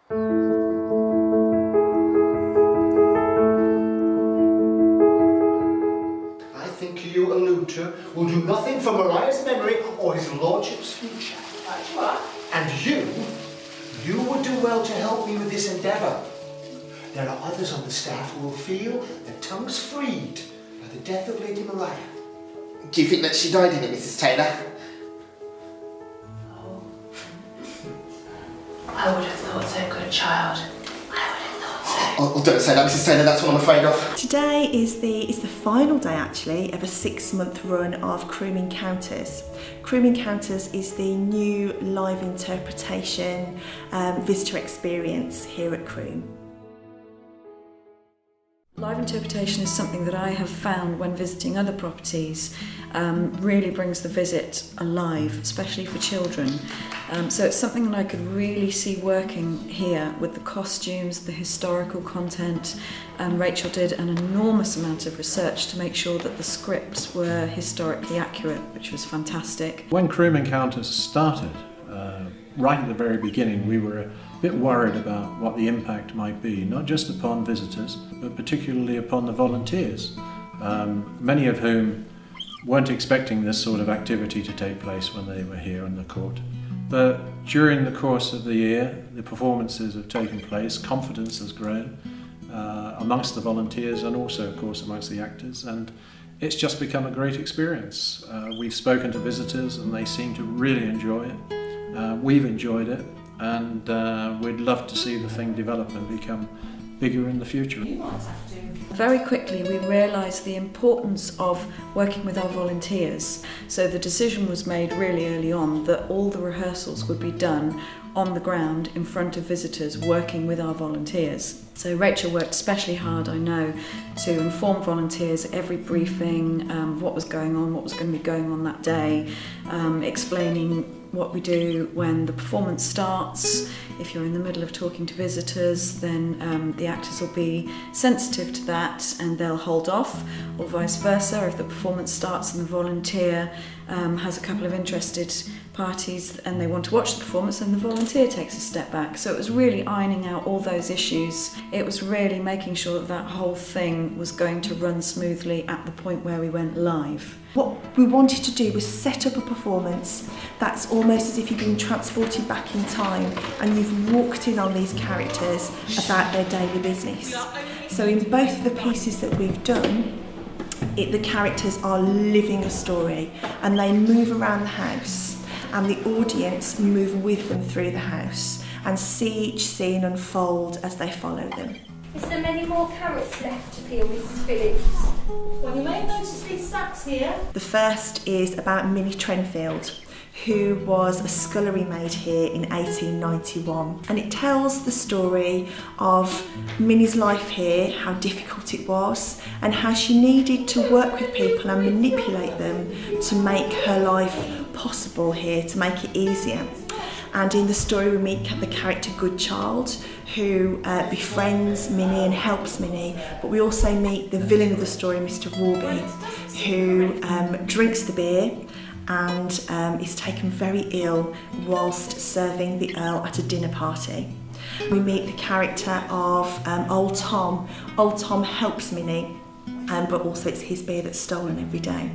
I think you allude to will do nothing for Mariah's memory or his lordship's future. Right you are. And you would do well to help me with this endeavour. There are others on the staff who will feel their tongues freed by the death of Lady Mariah. Do you think that she died in it, Mrs. Taylor? Oh. I would have thought so, good child. I would have thought so. Oh, don't say that, Mrs. Taylor, that's what I'm afraid of. Today is the final day actually of a 6-month run of Croome Encounters. Croome Encounters is the new live interpretation visitor experience here at Croome. Live interpretation is something that I have found when visiting other properties really brings the visit alive, especially for children. So it's something that I could really see working here with the costumes, the historical content. Rachel did an enormous amount of research to make sure that the scripts were historically accurate, which was fantastic. When Croome Encounters started, right at the very beginning, we were a bit worried about what the impact might be, not just upon visitors, but particularly upon the volunteers, many of whom weren't expecting this sort of activity to take place when they were here in the court. But during the course of the year, the performances have taken place, confidence has grown amongst the volunteers and also, of course, amongst the actors, and it's just become a great experience. We've spoken to visitors and they seem to really enjoy it. We've enjoyed it, and we'd love to see the thing develop and become bigger in the future. Very quickly we realised the importance of working with our volunteers, so the decision was made really early on that all the rehearsals would be done on the ground in front of visitors, working with our volunteers. So Rachel worked especially hard, I know, to inform volunteers at every briefing what was going on, what was going to be going on that day, explaining what we do when the performance starts. If you're in the middle of talking to visitors, then the actors will be sensitive to that and they'll hold off, or vice versa. If the performance starts and the volunteer has a couple of interested parties and they want to watch the performance, then the volunteer takes a step back. So it was really ironing out all those issues. It was really making sure that that whole thing was going to run smoothly at the point where we went live. What we wanted to do was set up a performance that's almost as if you've been transported back in time and you've walked in on these characters about their daily business. So in both of the pieces that we've done, the characters are living a story and they move around the house and the audience move with them through the house and see each scene unfold as they follow them. Is there many more carrots left to peel, Mrs. Phillips? Well, you may notice these sacks here. The first is about Minnie Trenfield, who was a scullery maid here in 1891, and it tells the story of Minnie's life here, how difficult it was and how she needed to work with people and manipulate them to make her life possible here, to make it easier. And in the story we meet the character Good Child, who befriends Minnie and helps Minnie, but we also meet the villain of the story, Mr. Warby, who drinks the beer and is taken very ill whilst serving the Earl at a dinner party. We meet the character of Old Tom. Old Tom helps Minnie, but also it's his beer that's stolen every day.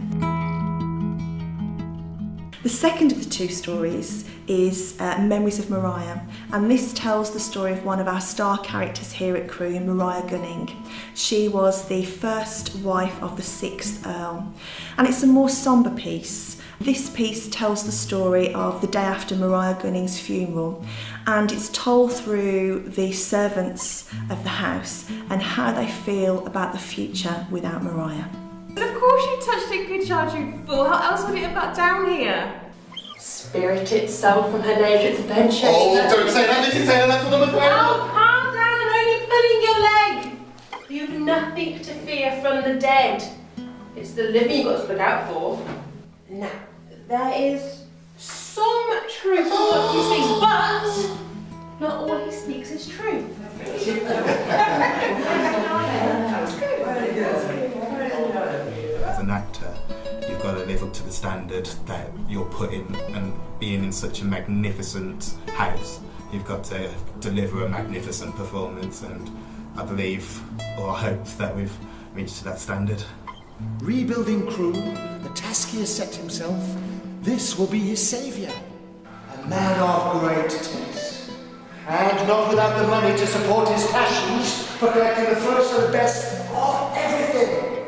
The second of the two stories is Memories of Mariah, and this tells the story of one of our star characters here at Croome, Mariah Gunning. She was the first wife of the 6th Earl, and it's a more sombre piece. This piece tells the story of the day after Mariah Gunning's funeral, and it's told through the servants of the house and how they feel about the future without Mariah. And of course you touched it, good child, you fool. How else would it have got down here? Spirit itself from her nature, it's a bench. Oh, don't say that, Mrs. Taylor, that's what I'm afraid of. Oh, calm down, I'm only pulling your leg. You've nothing to fear from the dead. It's the living you've got to look out for. Now, there is some truth to what he speaks, but not all he speaks is true. As an actor, you've got to live up to the standard that you're put in, and being in such a magnificent house, you've got to deliver a magnificent performance, and I believe, or I hope, that we've reached that standard. Rebuilding Croome, the task he has set himself, this will be his saviour. A man of great taste. And not without the money to support his passions for collecting the first and the best of everything.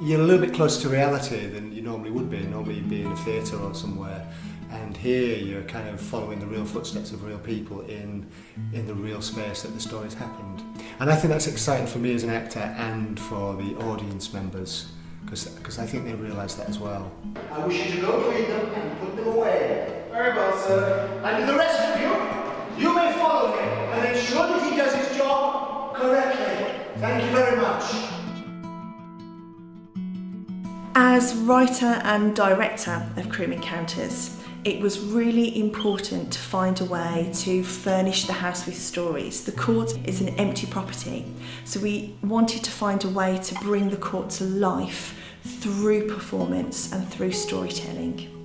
You're a little bit closer to reality than you normally would be. Normally you'd be in a theatre or somewhere, and here you're kind of following the real footsteps of real people in the real space that the story's happened. And I think that's exciting for me as an actor and for the audience members, because I think they realise that as well. I wish you to go clean them and put them away. Very well, sir. And the rest of you, you may follow him and ensure that he does his job correctly. Thank you very much. As writer and director of Croome Encounters, it was really important to find a way to furnish the house with stories. The court is an empty property, so we wanted to find a way to bring the court to life through performance and through storytelling.